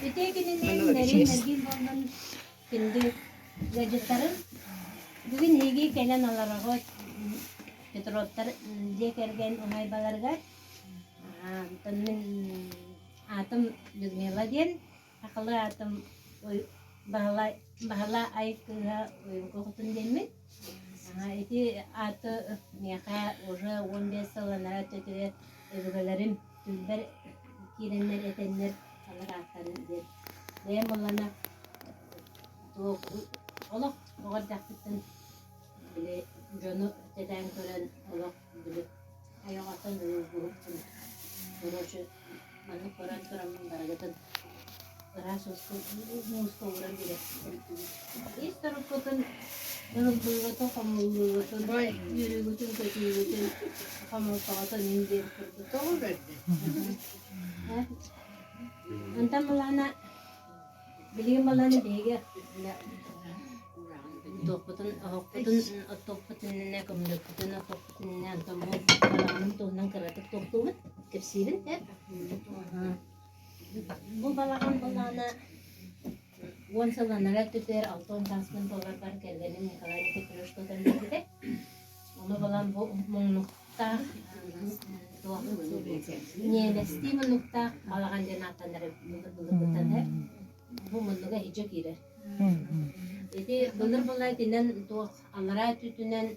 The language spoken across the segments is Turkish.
Ötekinin nergin ondan şimdi gacıtların bugün hegi gelen alarak petrotlar diye kergen onay balarga tanın atım düzmela diyen akıllı atım bahala ay kıha kokutun demin iti atı niyaka orada 15 salanlara tötüre evgelerim tülber kirenler etenler alır atların diye deyem olana olak oğar daktıktan bile jonu teden gören olak bile ayak atan gruptun Borcu manı koran toramın baragatan rasos musko uğran bile İster okutun Yanılgılatın, hamurluğatın, yürügütün, kötügütün, hamurluğatın indir kurdu. Doğru verdi. Antam malana, bilgin malana bege. Toputun ne kumlukutun, toputun ne antam malanın tohundan karatık toptuğun, kepsirin hep. Bu balakan malana, once a la tüter altın tasman dolarlar gelgenin ne kadar ne kiloş tutan dedi. Onu falan bu nokta ne nesti bu nokta alakan cennetlere bulur hep bu mutluğa hiç girer. Jadi bulur bulay dinen tu alara tütünen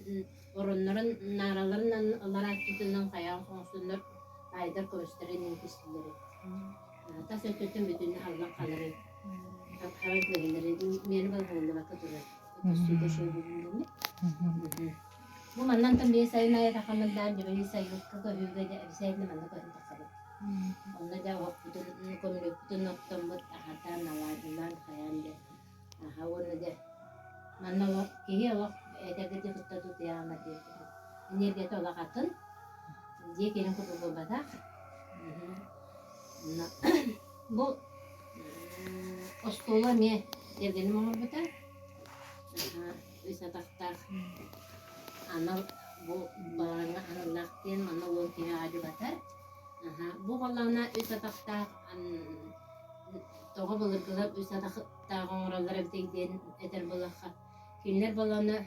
orunların naraların alara tütünen kayan konsunlar aydar konuşturan kişileri. Tas ötütün bütün Allah kalır. Havet verenleri meni balığında bakı durur. Suda şöyle bulunduğunu. Bu mandan tam bir sayın ayet hakamından bir sayı kaka hüvede evsaydı mandan koyun takalım. Onda da vakti komünü bütün noktam bu ahatan nalarından hayalde. Aha onu da mandan vak kihi vak edegede kutta tut yamat diye. Enerji tolak atın. Diye kelin kutu bu badak. Bu Ostola ne dergenim olur bata. Bisa taktak. Ana bu barangnya anu laktin mana wong kia adu batar. Bu kalana bisa taktak toga bulur bisa taktak oralara bitegden eter bulakha. Kimler balana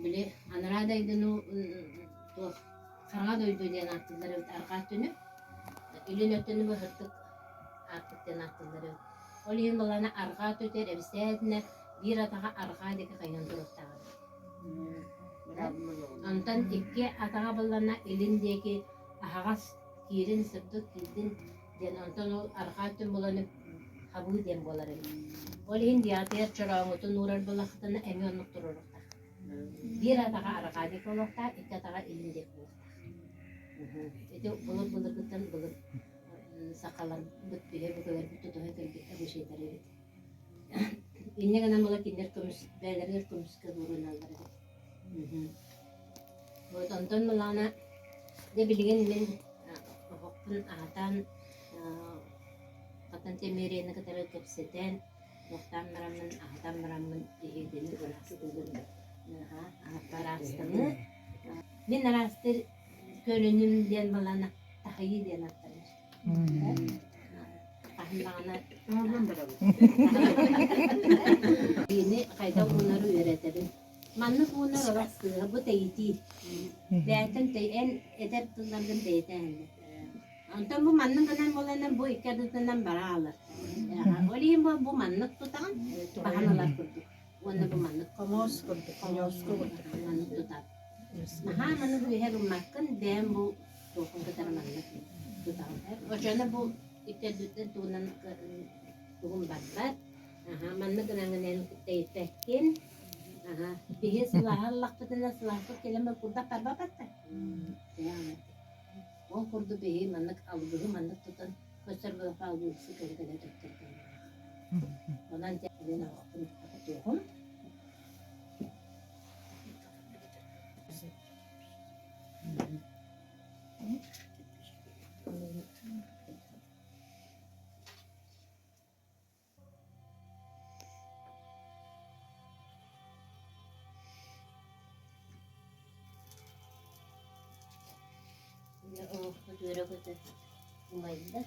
bile anarada idenu to karga doydu diyen attılar arka tünü. Ilin ötünü bu hırtık attıktan attılar. Olihin balana arka tüter evsedne bir atağa arka deki kaynan duruktağı. Ondan iki atağa balana elindeki ahağas kirin sırtık kirdin den ondan o arka tün balanı habu den baları. Olihin diyatır çırağımutun nurar balakıtını emyonluk dururuktağı. Bir atağa arka deki oluktağı, iki atağa elindeki oluktağı. Itu bulur kıtan bulur. Sakalar bütüye bu kadar bütü tuha kırgıta bu şeyler evet. İnne kadar bala kinder kömüş, belerler kömüş kadurun alları. Bu tonton malana de bilgin men hokun atan katan temerene kadar kapseten noktan meramın atan meramın dihedeni ulaştırılır. Parastını men arastır körünüm diyen malana tahayi diyen atlar. Ini kayda bunları öğretelim. Manlık bunlar arası bu teyti. Zaten teyen eder tunlardan teyten. Antam bu manlık kanan bolanın bu ikadından baralar. Oliyim bu manlık tutan bahanalar kurduk. Onu bu manlık komos kurduk. Komos kurduk. Manlık tutan. Aha manlık bir her umakın dem bu dokun kadar manlık tutan. Ocağına bu ikadından tunan tuhum batbat. Aha manlık kanangan teytekin. Aha bihi silahlar patena silahlar kelime kurda parbabatta. Yani o kurdu bihi manlık aldığı manlık tutan köster bu aldığı sıkıntı kadar tuttu. Ondan kendine bakın tuhum. O göre göre umaydı.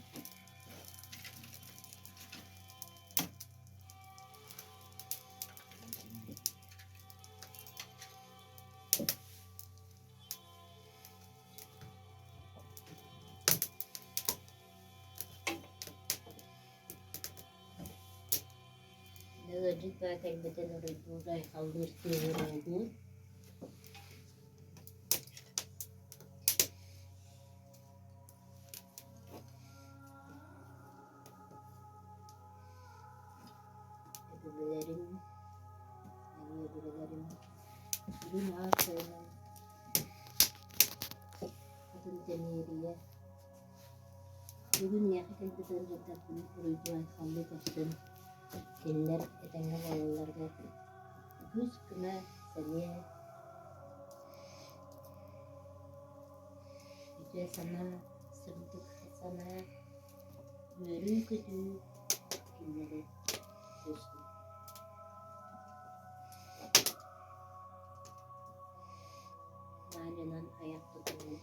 Öğrenci zaten beden oraya kaldırdığı oldu. Öbürlerim, öbürlerim, ürün ağaçlarına, kadın demiriye, bugün yakın bir dönem takımı kurucu kaldı kadın, diller edenler olanlarda, göz kına seniye, yüce sana, sırdık sana, yürü kötü, günleri geçti. Nalan'ın ayakta duruyor.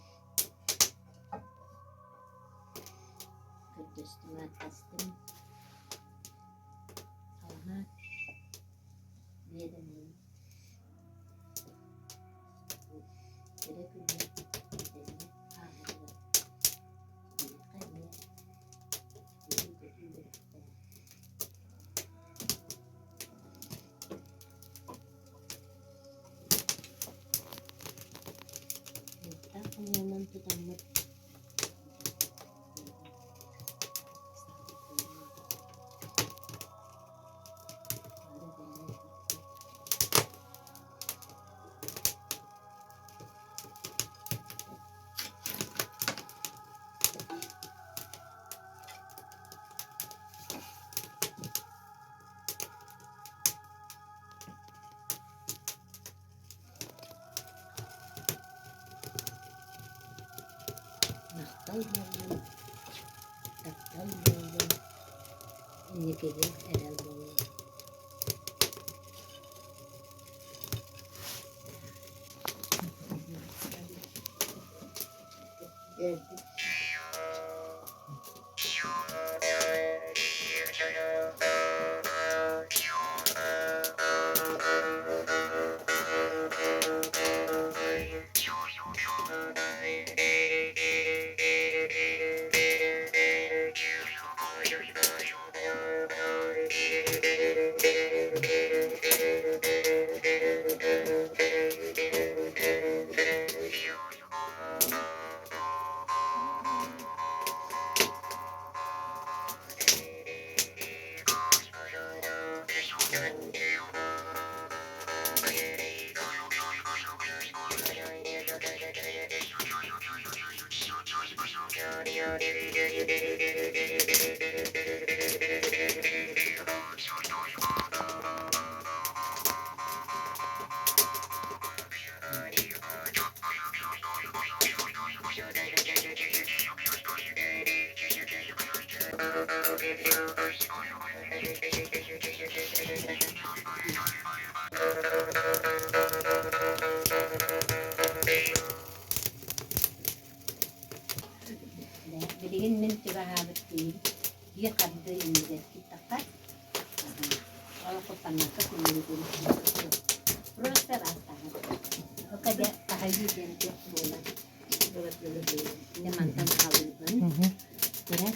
Kırk üstüme kastım. Ama ne demem. Gerek ünlü. Bedenine ağırlar. Kayne. Yürü. Tak penyaman tutamut. Naktal oldu. İyi gelir herhalde oldu. Evet. Beriin min tibahabit din. Dia kadde inde kitakat. Kalau ko panaka kumulun. Proses rasa. Oke dia tahayu din dia bola. Berat dulu. Ini mantan kawin kan. Ya.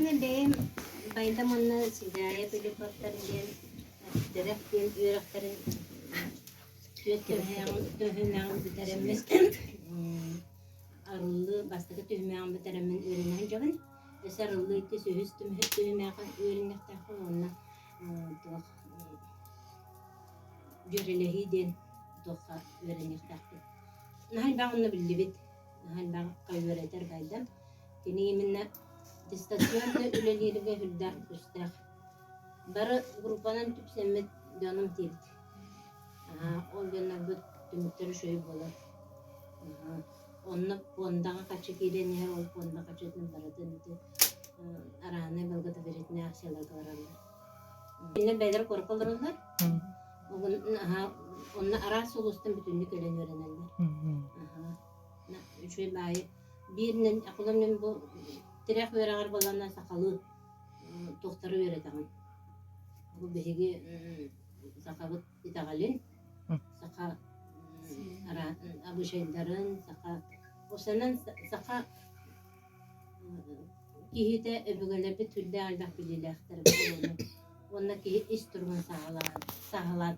ne benim bayda manna sigaya pili patlarken direkten üreklerin tühümden biteremez arılı bastı tühümden biteremez ürünen canın esarılı ite sühüstüm hep tühümden ürünler takı ona doğ jürelehiden doğa ürünler takı nahal ben onu bilibit nahal ben kayvereter baydan kini minne istasyonda ülelerine hüldar üstler barı grupanın tüpsemet canım tirdi o günler bu tümükleri şöyle olur. Onunla bondağa kaçı giren yer olup bondağa kaçırdın baradın iti arağına balgada veretine aksiyonlar kılarlar. Yine beyler korkularlar. Onunla ara solustan bütünlük ölen öğrenenler. Şöyle bayi birinin akılımın bu direkt böyle arabalarına sakalı doktoru öğreten. Bu behigi sakalı itagalin. Saka ara abu şeylerin saka o senen saka kihite öbürler bir türlü aldak bilirler onlar ki isturman sağlar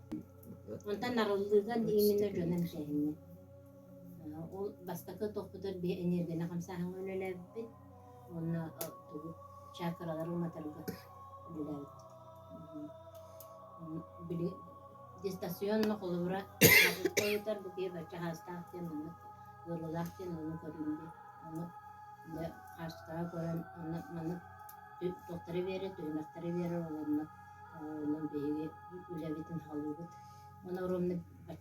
ondan narıldığından iminle dönem şeyini o bastaka tohbudur bir enerjine kamsahan öyle bir ona tuğ çakraları matarga bile istasyonla kolubra koyutar bu ki baca hasta temini yorulakten onu koruyunca onu da hasta koran onu manı doktora verir doktora verir onu beyi ülevitin halıbıt ona orumda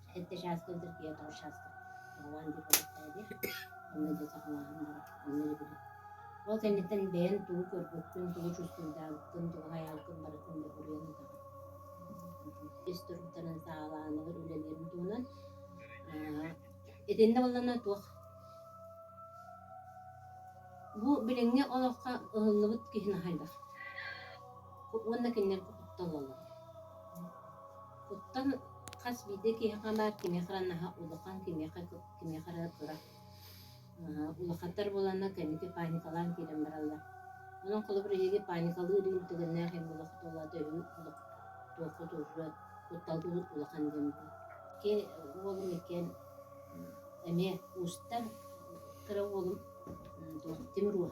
hette şaskıldır ki ya da şaskı olan bir balıktaydı onu da sağlayanlar onları bilir o kendinden beğen tuğu körbüktün tuğu çüstüldü altın tuğu hayalkın baratın da buraya da İsturuktanın sağlağını ülelerin tuğunan edinde olana tuğ bu bilenge olakka ıhıllıbıt kihine halda onda kinler kuttal olur kuttal kas bide ki hakamar kimi kıranaha ulakan kimi kıra kıra ulakatar bolana kemiki panikalan kirem barallar onun kılıbır yegi panikalı ürün tügünler hem ulakut oladı tuğu tuğu kuttal ulakan demdi ki oğlum iken eme usta kıra oğlum timur var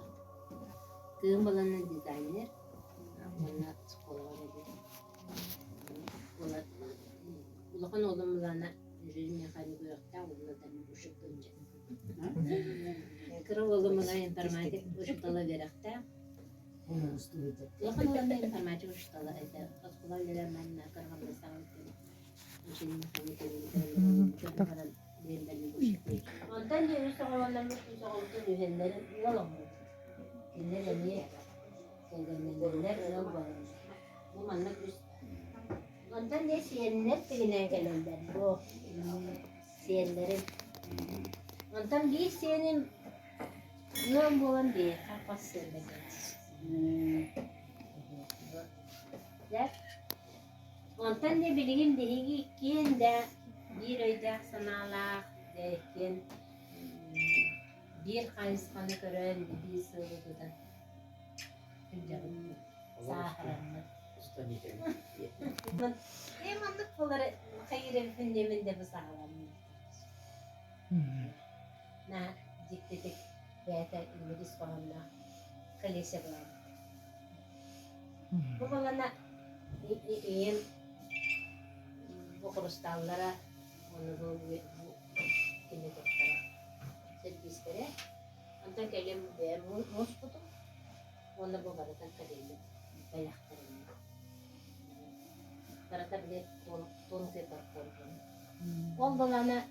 kığım olanı dizayner ona skola var edi ulakan oğlum olana yüzün mekanik uyakta onlardan uşuk dönce kıra oğlum olana informatik uşuktala verekte ulakan olana informatik uşuktala edi skola verilen ben kırgımda sağlık yüzün mekanik uyakta ondan diyoruz oğlanlar mutlusu oldu düğünlerin yalan mı? Dinle niye? Dinle yalan bu manlık üst. Ondan ne siyenler birine gelenler bu siyenlerin. Ondan bir siyenin ne olan bir kafası ya. Ondan ne bileyim değil ki de bir ayda sanalar derken bir kayıskanı gören bir sığırıdan sahranlı. Emanlık bunları hayır efendiminde bu sağlamlı. Na diktedik beyte İngiliz falanla kalesi var. Bu falana iyiyim bu kristallara onu bu kimi doktora servisleri anta kelim be muskutu onu bu baratan kadeli bayaktarım barata bile ton ke barkon on bolana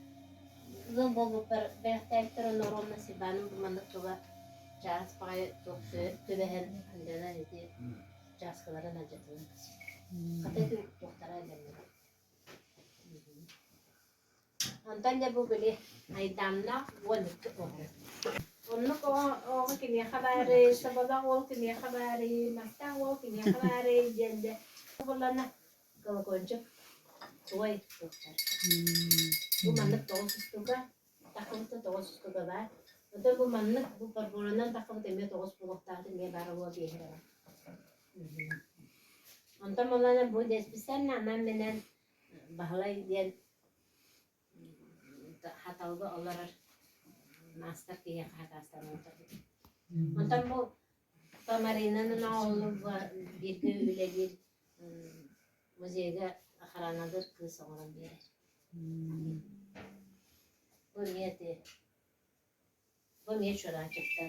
zon bolu per behtekter normal sibanım bu mandık tuba jas pay doktor tübehen andela eti jaskalara najatın katı doktora geldi Antalya bu böyle aydamla wanık onu o kimi haberi sabah o kimi haberi masta o kimi haberi jende bulana kalau konco tuai dokter bu mandık dosis juga takım da dosis juga var Ondan bu manlık bu barborandan takıp demeye toğuz buluktağı diye barabo bir yere var. Ondan olana bu desbisen anam benen bahalay diyen hatalı olarak master diye hatastan oldu. Ondan bu Tamarina'nın oğlu bir gün öyle bir müzeyde haranadır kız olan bir yer. Bu niyeti. Bu niye şuradan çıktı?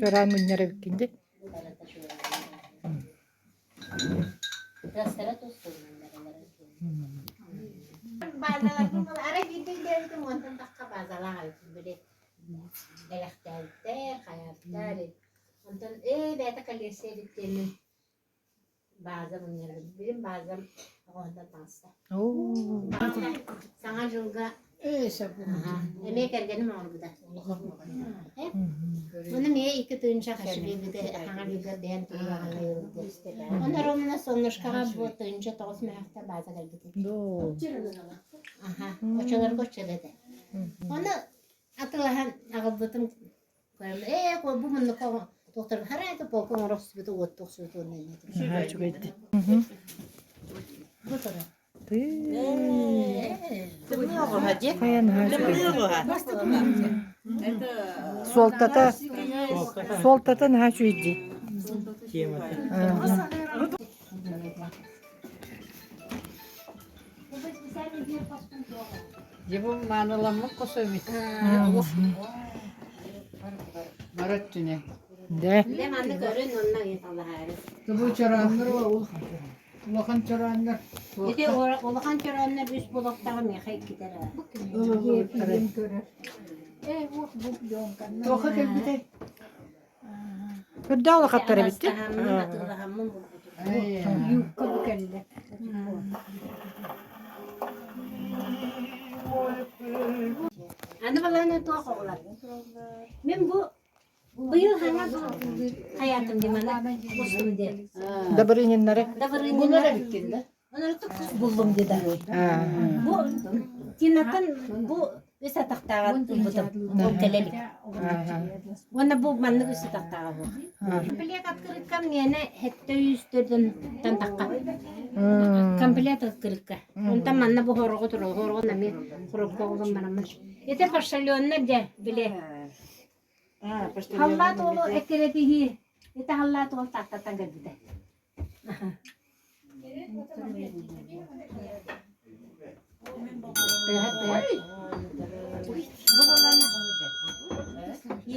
Çoran günlere bitkindi. Bu arada şuradan. Rastlara dostum. Bazalar bu ara gittik derdim ondan dakika bazalar aldım böyle. Elektrikte, hayatta. Ondan beta kalesi bittiğinin bazı bunları bilim bazı onda pasta. Oo. Sana julga emek ergenim var burada. Bunu niye iki tünce kaşı bir de hangi bir den tuğla onlar onunla sonuçta bu tünce toz mehta bazı geldi. Do. Aha, açılır koçelede. Onu atılahan ağabeyim koyalım. Bu bunu koy. Doktor herhalde polkon orası bir de ottuk sütü ne Ha çok etti. Bu taraf. Kayan ha çok etti. Sol tata ha şu etti. Yabım manalanma kosovit. Marat tüne. De. Ne mandı görün ondan yeterli hayır. Bu çoranlar o. Ulakan çoranlar. Bir de olakan çoranlar üst bulaktan mı hayır gider. Toka geldi. Bir daha katları bitti. Hamın Yukarı geldi. Anne bana ne tuhaf olar. Ben bu yıl hayatım demana boşum de. Da bir inenlere. Bunlara bitkinde. Onları da kız buldum dedi. Bu tinatan bu bisa taktağa buldum. Bu telelik. Ona bu manlı bisa taktağa bu. Kampanya katkırık kam niyene hette yüzdürdün tan takka. Kampanya katkırık. Ondan manna bu horogu turu. Horogu nami horogu oğlum banamış. Ete paşalyonlar de bile. Hallat oğlu ekerediği. Ete hallat oğlu taktatan geldi.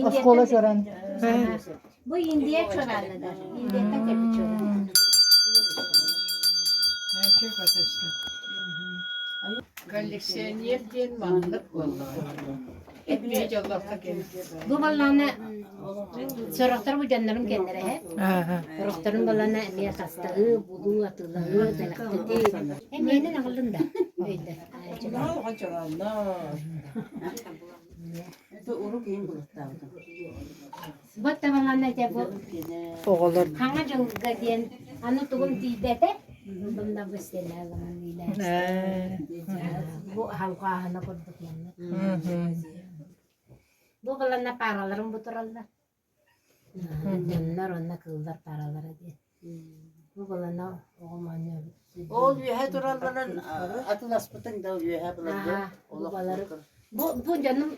Askola çoran. Bu Indiya çoranıdır. India'dan geldi çoran. Çok ateşli. Koleksiyoniyet diyen manlık vallahi. Etmeyece Allah'a geldi. Bu vallahi soraklar bu canlarım kendine hep. Sorakların vallahi niye kastığı, budu atıları, delakteti. Hem yeni ağlında. Öyle. Bu da vallahi ne bu? Oğullar. Hangi jılga diyen anu tuğum tibete. Bunda bu isteler zaman değil. Bu halka hana kurduk yani. Bu vallahi paralarım bu turalda. Canlar onlar kıllar paraları diye. Bu vallahi oğlanlar. Oluyor her duralların atlas pıtın da oluyor her Aha, bu canım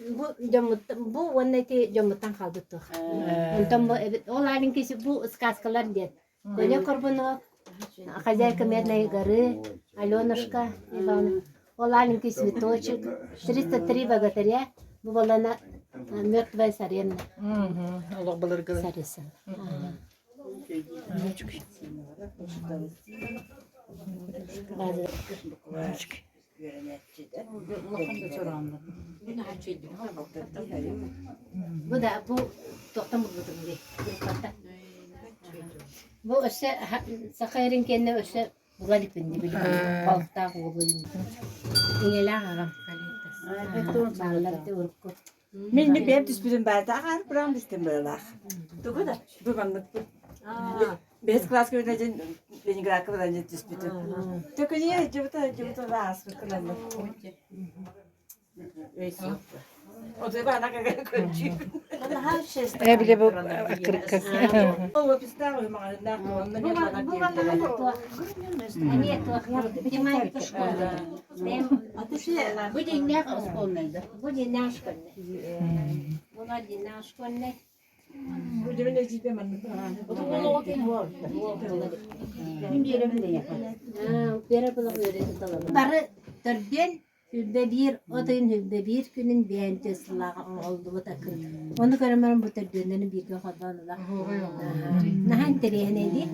bu camuttan bu onneti camuttan kaldı tu. Ondan bu evet olayın kesi bu skaskalar diye. Böyle kurbanı Хозяйка медной горы, Аленушка Ивановна. Оlayın kesi точек. 303 богатыря. Bu vallahi mертвая царевна. Allah bilir kızım. Sarısı. Bu da bu toktan buldum diye. Bu öse Sakayır'ın kendine öse bulalım bindi biliyorum. Balıkta bulayım. İneler ağam. Bağlar da urku. Minni benim düzbüdüm berde ağır buram düzbüdüm böyle. Doğru da bu banlık. Bez klas görünecek Leningrad kadar düzbüdüm. Tıkı niye cıvıta rahatsız kılandı. Öyle. O da bana kadar kölçü. Valla her şey. Bile bu kırık. O pistan o mağazada onunla Bu bana bana Bu dinle askolnaydı. bu dinle aşkınne. Bunlar dinle aşkınne. Bu cebine ciddi ben. O da onu okuyun var. Şimdi yerim de yapar. Bere bula öğreti dalalım. Barı törden hübbe bir, odayın hübbe bir günün beğendi sılağı oldu bu takır. Onu göremem bu tördenden bir gün kadanıla. Nahan tereyhe neydi?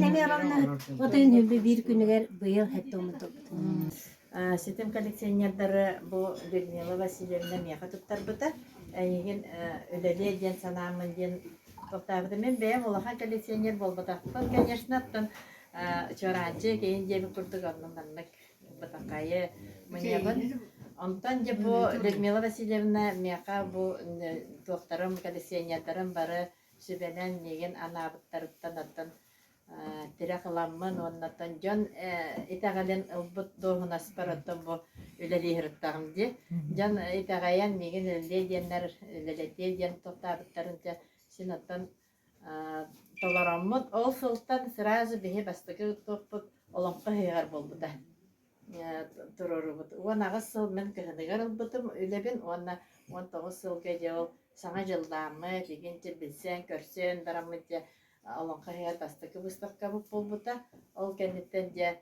Ben yaramna odayın hübbe bir günüger bıyıl hep omutuldu. Sistem коллекционерлары bu Людмила Васильевна меха туттарбыта. Еген өлеле ден санамын ден тоқтабыты. Мен бәйім олаға коллекционер болбыта. Бұл, конечно, аттын чоранчы кейін дебі күрдік онның маннық бұтақайы мұнябын. Онтан же bu Людмила Васильевна меха bu тоқтарым, коллекционерларым бары сүбенен неген анабыттарыттан аттын тирә кыламмын оннаттан жон итагален ылбыт доһунас бараттан бу үлелиһиртагым ди жон итагаян меген үле диеннер үлелете диен токтабыттарынча синаттан толораммыт ол сылтан сразу бихе бастыгы топпут олонка хыгар болбута турурубут уанага сыл мен кыһыныгар ылбытым үлебин уанна 19 сылга же ол саңа жылдаамы дегенче билсен көрсен бараммыт Алан кайя тастыкы быстакка буп болбута ол кеннеттен же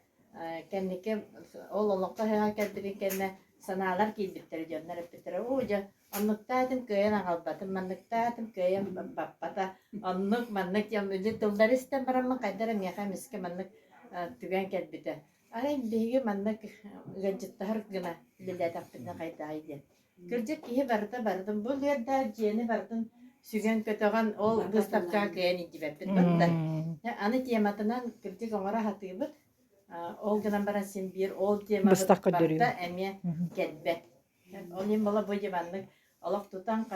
кеннике ол алан кайя келдири кенне санаалар килбиттер жоннар эппетер ужа анныктаатым көйөн агалбатым манныктаатым көйөн баппата аннык маннык ямыжы тылдаристен барамын кайдара меха миске маннык түгөн келбите ай биги маннык гажыттар гына лилетаппына кайдайды кыржык кие бардым бул жерде жени бардым Sügen kötüğün ol gıstapçağı kıyan içibepпит bıttı. Anı tematından kırtık onlara hatıyıbıt. Ol gınan bana sen bir ol tematı barda emiye ketbe. Onun bala bu civanlık olak tutan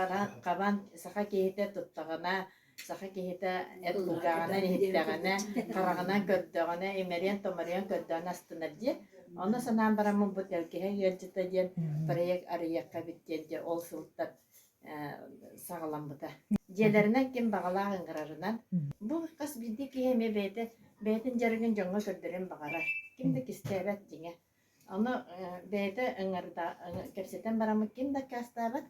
kaban sağa kehite tuttağına, sağa kehite et bulgağına, nehitleğine, karağına köddüğüne, emeriyen tomariyen köddüğüne astınır diye. Onu sanan baramın bu telkehe yelcita diyen parayek arayakka bittiyen diye ol sıltap. Sağlamlıda. Jelerinden kim bağalağın qırarından. Bu qas bildi ki heme beytin jarıgın jonga kördüren bağara. Kimde kistebet dine. Onu beyte ıngırda kepseten baramı kimde kastabat.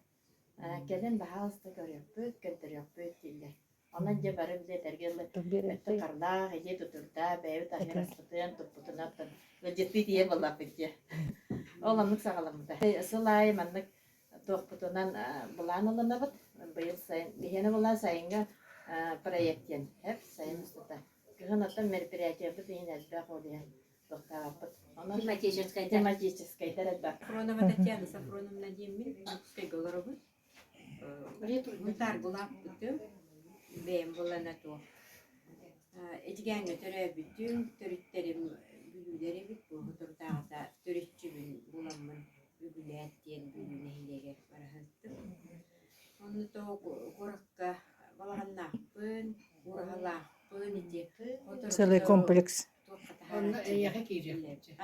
Gelin daha hasta görüyor. Büyük kördürüyor. Büyük dille. Ona je barı bile tergirli. Karda, hece tuturda, beyvi tahir astıtığın tupputun attın. Ve ciddi diye valla peki. Olanlık sağlamlıda. Sılay manlık Тоқпытынан бұлан ұлынабыт, бұйыл сайын, бігені бұлан сайынға проекттен, әп сайын ұстыта. Күгін оттан мероприятия бұд, ең әлбәқ олия тоқтағапыт. Тематическай дәрәдбәқ. Сафронова Татьяна Сафроновна деймін, $100 бұд. Мұтар бұлақ бұдым, бәйім бұлана тоқ. Эдігәңі түрі бүттім, түріттерім бүлілері бүт, бұл тұртағыда түрітчі бұламын. Ügülettien büyüneylege barahantım. Onu da korakka valahannappın, urahalahpın iti. Целый комплекс. Onu yaka girecek.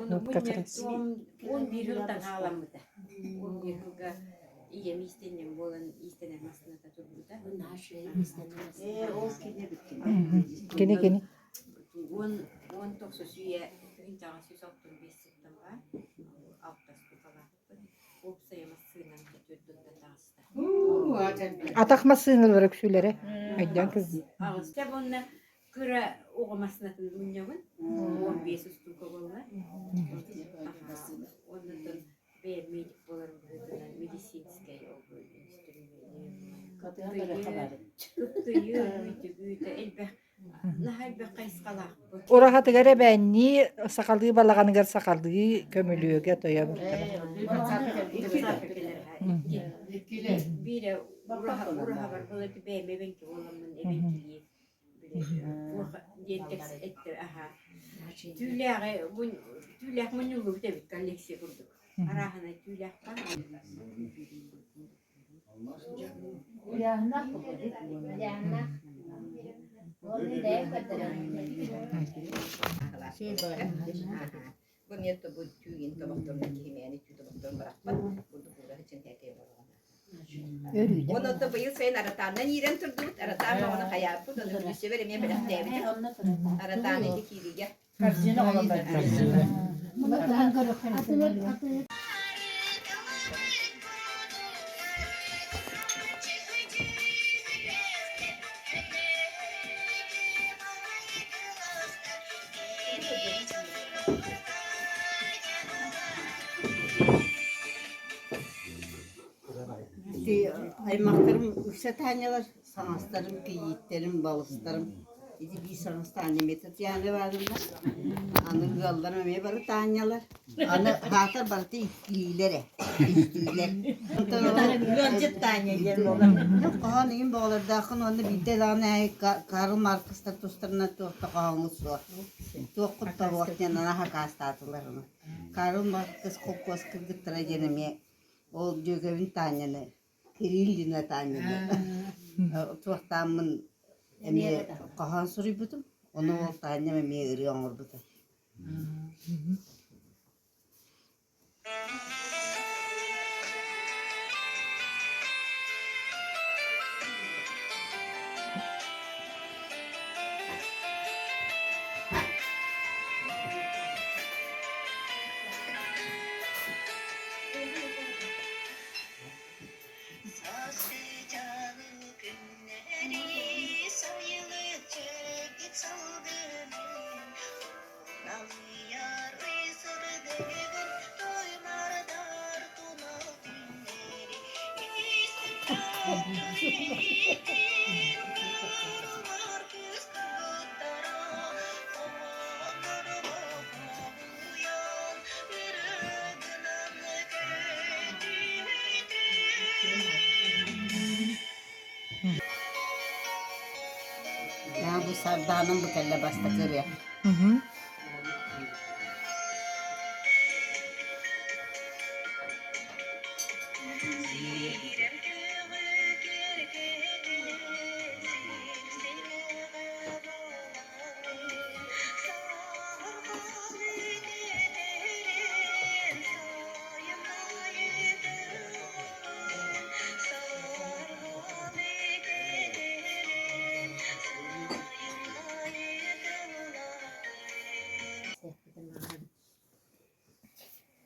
Onu bunun 11 yıldan ağlamıda. 11 yılda iyem istenem bolan istenem aslında da durumda. Bunlar şey istenemez. O kine bitti. Gene. 19 üye hintağın süs oktun besittim var. Atakma sığınılır öksülere. Aydan kız. Ağızda bununla kıra oğumasına tılmınyavın. 15 üstü kovallar. Ondan bir medik bolarım bölümünden medisinskaya olduğu enstitürü büyüdü elbette. Nahay bir kayskalak bu. Orahatı göre ben ni sakaldığı balağını gör sakaldığı kömülüyor ki toya bu. Bir uraha var böyle ki ben ki oğlumun emekliliği diye etti aha. Tüylek menülü bir de koleksiye kurduk. Arahana tüylek var. Yağnak. Şey var. Bu niye bu tüyün tabaklarına kimyani tüy tabaklarına buradan bırakmadı. Burada için hekeye var. Örüyle. Onu da bu yıl sayın aratandan yiren turdu. Aratan bana hayal bu da bir veremeye bırak devlet. Aratan idi kiriye. Karsine olan ben. Aymaklarım üşetenyalar, sanatlarım, yiğitlerim, balıslarım. İdi bir sanat anneme tut yani vardım da. Anı yollarım emeğe barı tanyalar. Anı hatar barı da iskililere. İskililer. Gölcet tane yer olan. Yok kahanıyım bağlar dakın onu bir de tane Karl Marx'ta tostlarına tohta kahanısı var. Tohkut da vaktiyanına hakasta atılarını. Karl Marx kokos kırgıttıra jeneme. O dögevin tanyanı. Kirillina tanyanı. Tohtamın eme kahan soruy butum. Onu o tanyam eme ırıyan orbutum. Ya bu sardanın bu kelle basta kırıyor. Hı hı.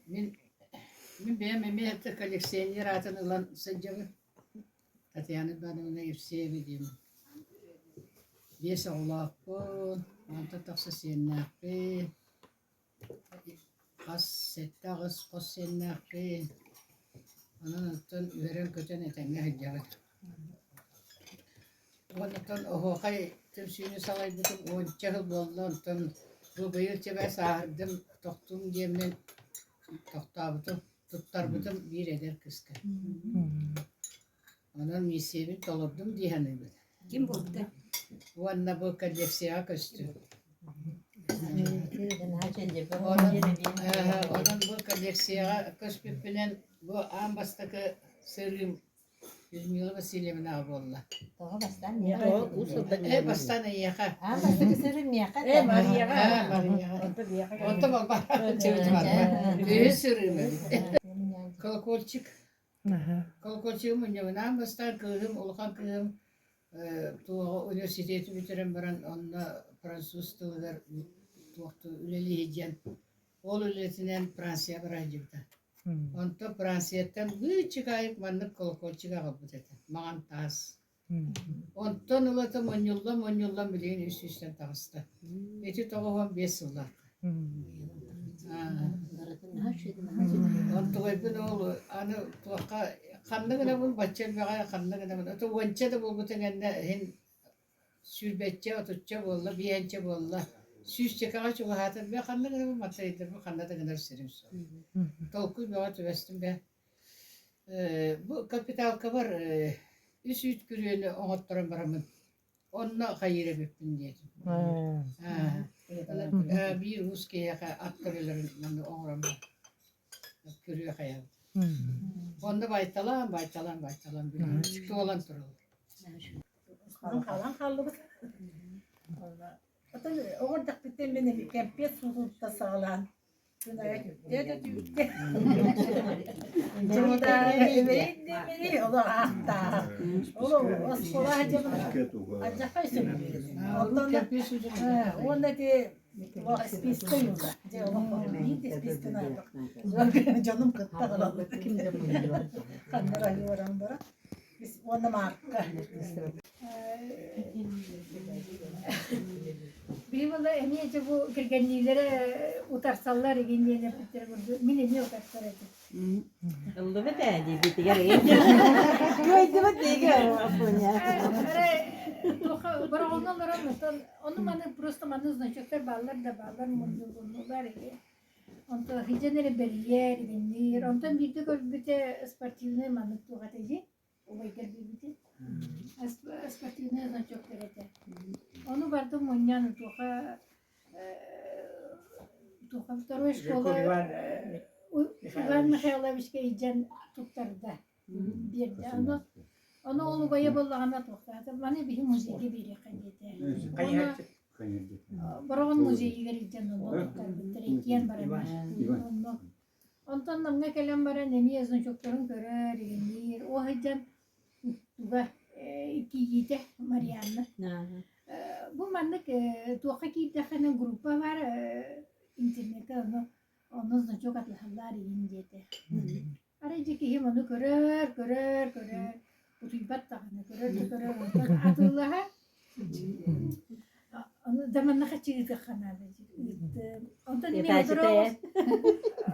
Min benim memiyette koleksiyoner atın olan sıncakı. Tatyana ben ona sevdiğim. Bir oğlak bu. Anta taksa senakı. Kas sette kas senakı. Ananın veren kötü netenge hıcağıt. Ondan o kay tümsüğünü salay bütün o çahıl bollan bu bayır çebe sardım toktum diyemin toktabıtım tutarbıtım bir eder kıska. Onun misyevi dolurdum diyenim. Kim buldu? Vanna bu koleksiya kostüm. Onun bu koleksiya kostümünden bu ambastaki sırrım Yüzmüyor Vasilyev'in abi oğlu. Daha bastan niye? Bastan yaka. Bastaki sırrım niye? Maria. Onta bak. Çevir var. Bir sürü Kolkolçuk. Kolkolçuğumun yanına bastan kızım, Olkan kızım. Tuğ üniversitesi bitiren baran onunla Fransız tuğlar tuğtu üleli hicen. Ol ülesinden Fransa'ya barajıbda. Onta Fransa'dan bir çıkayıp manlık kolkolçuk ağabey dedi. Mağan tas. Ondan ulata manyulla bileğin üstten tağısta. Eti toğuhan 5 yıllar. Onta ben oğlu anı tuğka kanlıgına bul bachel bağa kanlıgına bul. Oto vança da bul butengende hen sülbetçe otutça bolla biyençe bolla. Süsçe kağa çok hatır be kanlıgına bul mataydır bu kanlıda kadar sürüyorsun. Tolkuy bağa tüvestim be. Bu kapital kabar üst kürüğünü oğutturan baramın. Onunla hayır büppün diyedim. Bir Ruskiye attırılırım onu oğramda. Kürüğü hayal. Onda baytalan. Çıktı olan turul. Kalan kaldı. Orada bitten beni kempiyet sulutta sağlan. Canım kıtta kalalım. Kanlara yuvaranlara. Biz ona marka. Bir valla emniyete bu kirgenlilere utarsallar egenliğine püttere vurdu. Mine ne utarsallar edi? Oldu mu da bitti gari. Gördü mü diye görüyorum ya. Bara ondan anlatan, onu bana prosto bana značaklar bağlar da bağlar mundular edi. Ondan hiçenere beriyer egenlir. Ondan bir de görbüte sportivne manık tuğat edi. O baygar bir de. Sportivne značaklar edi. Onu vardı munyan tuğa второй школа Иван Михайловичке иджен туктарда берди. Аны ол бая боллагана туктады. Маны бир музейге бере кайдете. Барган музейге иджен оны туктарды. Тиреккен бар эмес. Онтон намга келем бара неме значоктарын көрөр дегендер. О иджен туга икигите Марианна. Bu manlık tuğka ki dakika grupa var internette onu da çok atlılar İngilizce. Arayıcı ki hem onu görür. Utubat da görür. Atlılar. Onu zaman ne kaçırdı kanadı. Ondan ne kadar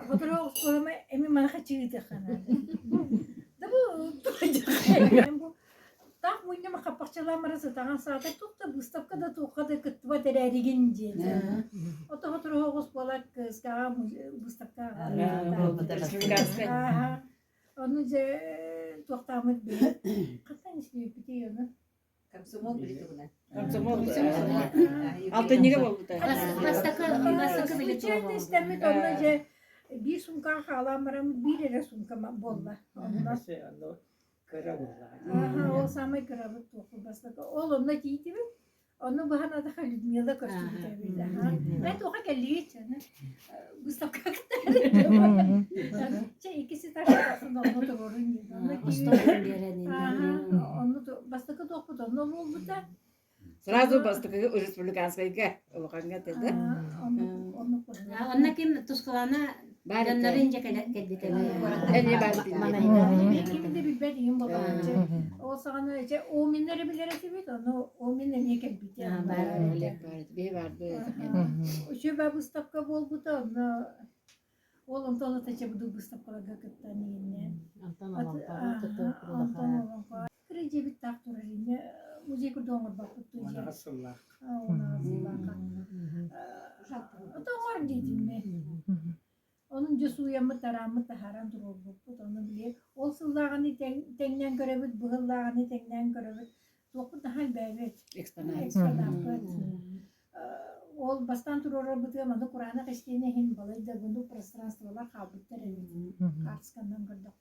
fotoğraf sorma emin bana kaçırdı kanadı. Da bu так мойна макапачалар марасы таган саата тукта выставка да тука да кытва тереригин жеди. Ото хотро гос балак ска выставка. Onu je toxtamız bir. Kaçtan işliyor bitiyor onu? Комсомол билети буна. Комсомол. Алтын неге болду да? Бастакы билет Случайно истемет onu je bir sumka halamırım bir yere sumka bolla. Ondan o samay kırabık topu bastaka. Oğlum da giydi mi? Onu bahana da Людмила koşturdu. Ben toka geldi içine. Gustav kalktı. İkisi taş arasında onu da vurun. Onu da bastaka topu da ne oldu da? Сразу бастыкы республиканскайга улганга dedi. Onu Онна ким тускалана Бараннарынча келдите. Эне бар билет. Kimde bir bediyim babamca. O sana o minleri bilerek evet onu o minleri ne kelbiti. Bir vardı. Şu ben bu stapka bol bu da onu oğlum da taçı bu stapka gakıttan yine. Anton Krece bir taktur yine. Müzik kurduğum bak tuttu. Nasıllar? Ona o da var dedim mi? Onun cüsuya mı taramı taharan durur bu onu bilir. O sıllarını tengden görevit, bu hıllarını tengden görevit. Topu daha beyvet. Eksponat. Ol bastan durur bu diyor ama Kur'an'a kaçtığına hin balayı da bunu пространстволар kabutlar edin. Karşısından gördük.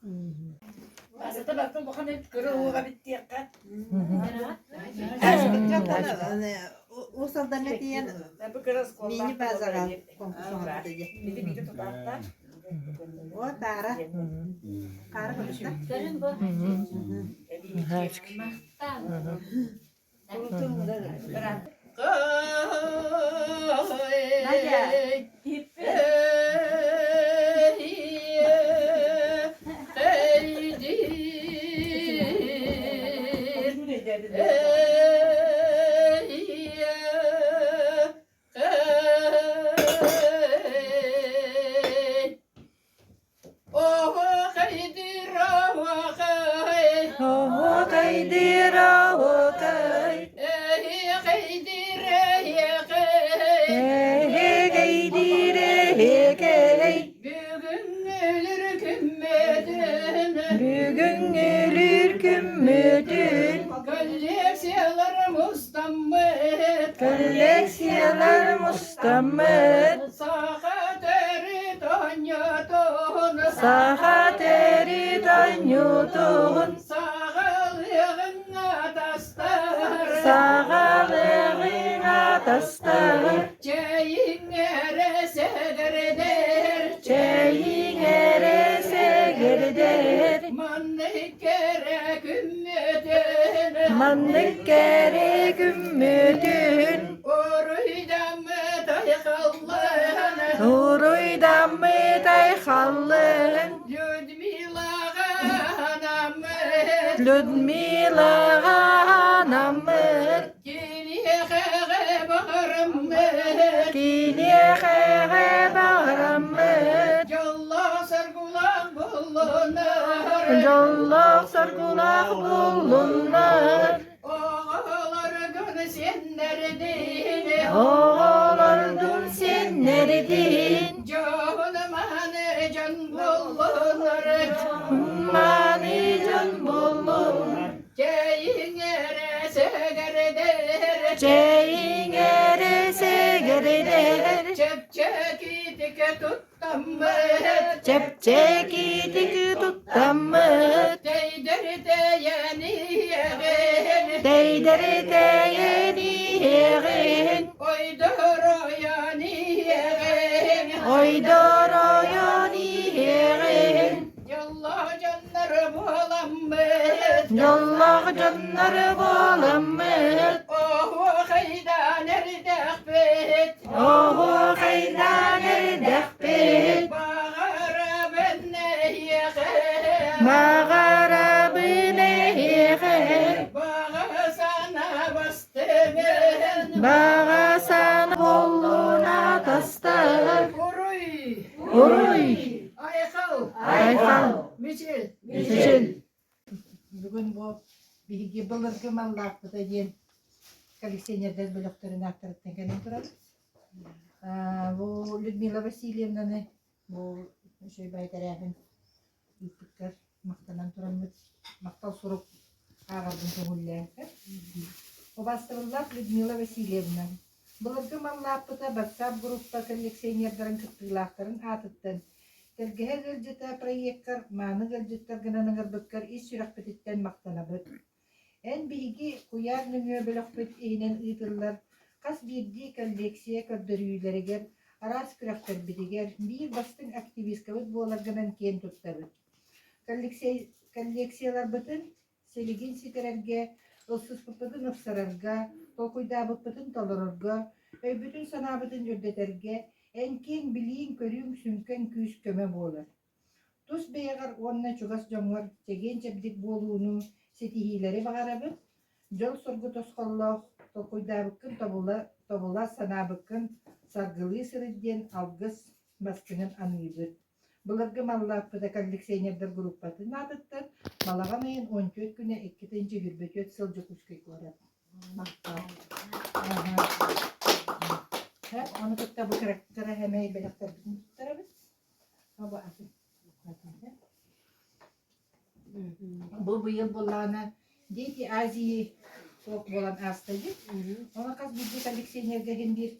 Azata baktım bu kadar kırığa bitti yakka. O saldan ne diyen Bu kırız kollar. mini bazaran. Biri tutarlar. O tara. Kara konuşta. Görün bu. Bugün ölür kümmüdün. Koleksiyalar mustammet. Saha teri danyutun. Sağalığına tastar. Çayın erese derder Manlık kere gümmüdün. Oruydan mı dayıkallın? Nuruydan mı dayxallın. Людмила анамı Людмила anamın. Geliye bağırımı Kine xeğe bağramın. Yallah sargulak bulunur Yolluq sargulaq bulunlar. Oğalardan sen neredin Oğlardım sen neredin? Canım hani can bulunur Mani can bulun. Ceyin yere segerder Ceyin erese gereder. Çepçek idik tuttam Çepçek idik tuttamı. Değdir değeni yeğen Değderi değeni yeğen. Oydur oyani yeğen Oydoro yoni yeğen. Yallah canlar bulamı Yallah canları bulamı. Oh hayda nerede akbet Ohu kayda nerede bit. Bağıra ben ne yeğen Mağara bile yeğen. Bağı sana bastım Bağa sana bolluna tastar. Uruy Uruy. Aykal Ayxal. Miçil Miçil. Бүгін бұл биһиги былыргы маллааппыта диэн коллекционердер бөлөктөрүн актарыттан кенен турабыз. Бу Людмила Васильевнаны бу шөйбай тарабын үппүткөр мактанан турамбыт. Мактал суруп агардын көңүлләр. Обастырыллар Людмила Васильевна. Былыргы маллааппыта WhatsApp группа коллекционердерин кыттыылаактарын атыттан. Тергеһе гылжыта проекттар, маны гылжыттар гынаныңар бүккөр ис сүрәкпетиттен мактанабыт. Эн биһиги куяр нүңө бөлөкпөт эйнен ыйтыллар. Кас бирди коллекция көрдөрүүлеригер, арас күрәктер битигер, бир бастың активисткабыт буоларгынан кен туттабыт. Коллекциялар бытын селигин ситерерге, ылсыспыппытын ыксарарга, толкуйдаабыппытын толорорга, өйбүтүн санаабытын үрдетерге, эн кең билиин көрүүң сүнкен күүс көмө буолар. Тус бэйэгар уонна чугас жоңор чеген чебдик буолууну сетихилери багарабыт, жол соргу тосхоллоох, толкуйдаабыккын тобула санаабыккын саргылыы сырыдден алгыс баскынын аныыбыт. Былыргы маллааппыта коллекционердер группатын атыттан малаган айын 14 күнэ 2-нче хүрбөтөт сылжык үскөй көрөт. Onu tutta bu karaktere hemen belirtir bizim tuttarabız. Ama artık bu yıl bulana dedi Aziye çok bulan hastaydı. Ona kas bir коллекционерге hem bir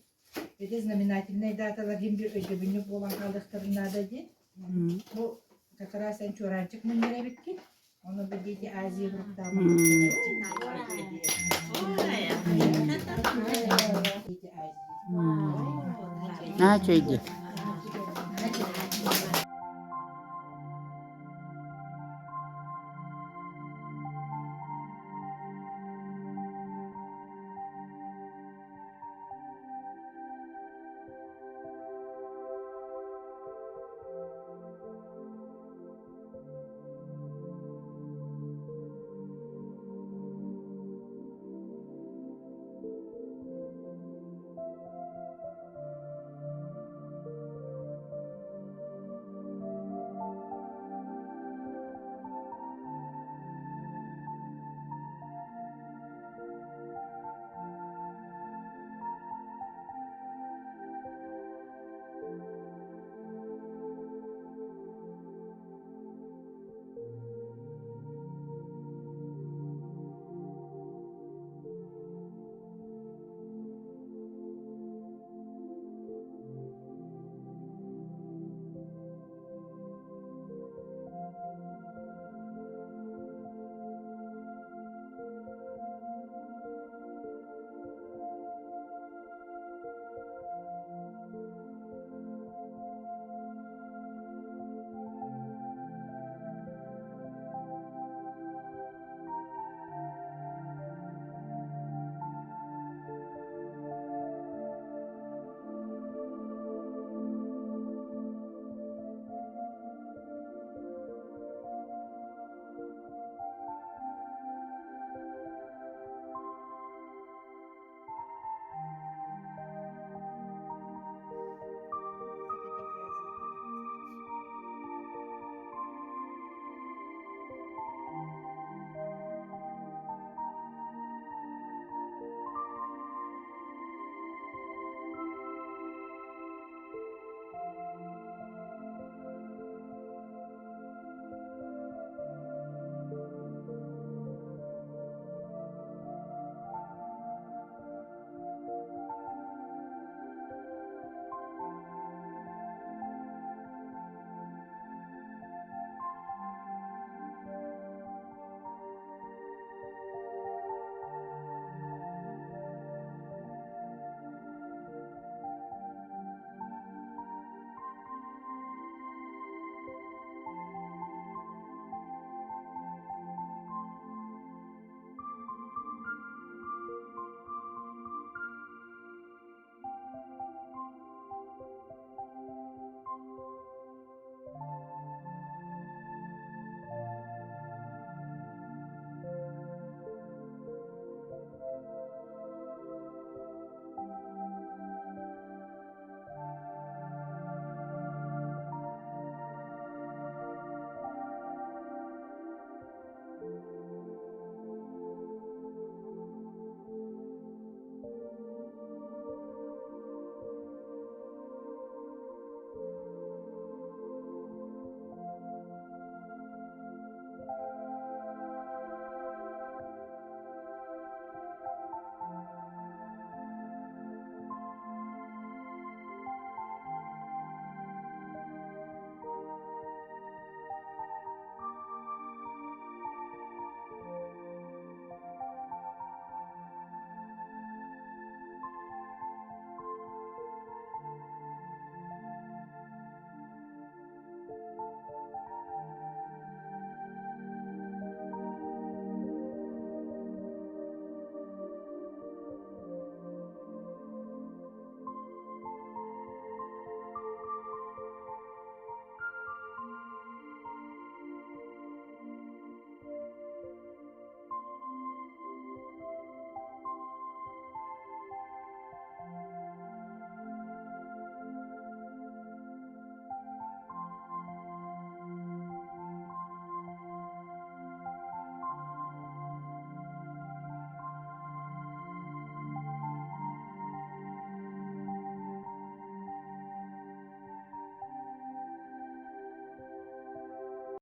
öde знаменательные datalar hem bir ödebünlük bulan kaldıklarına dedi. Bu kakarasen çorancık numara bitti. Onu bir dedi Aziye grupta ama. Ha, çöydü.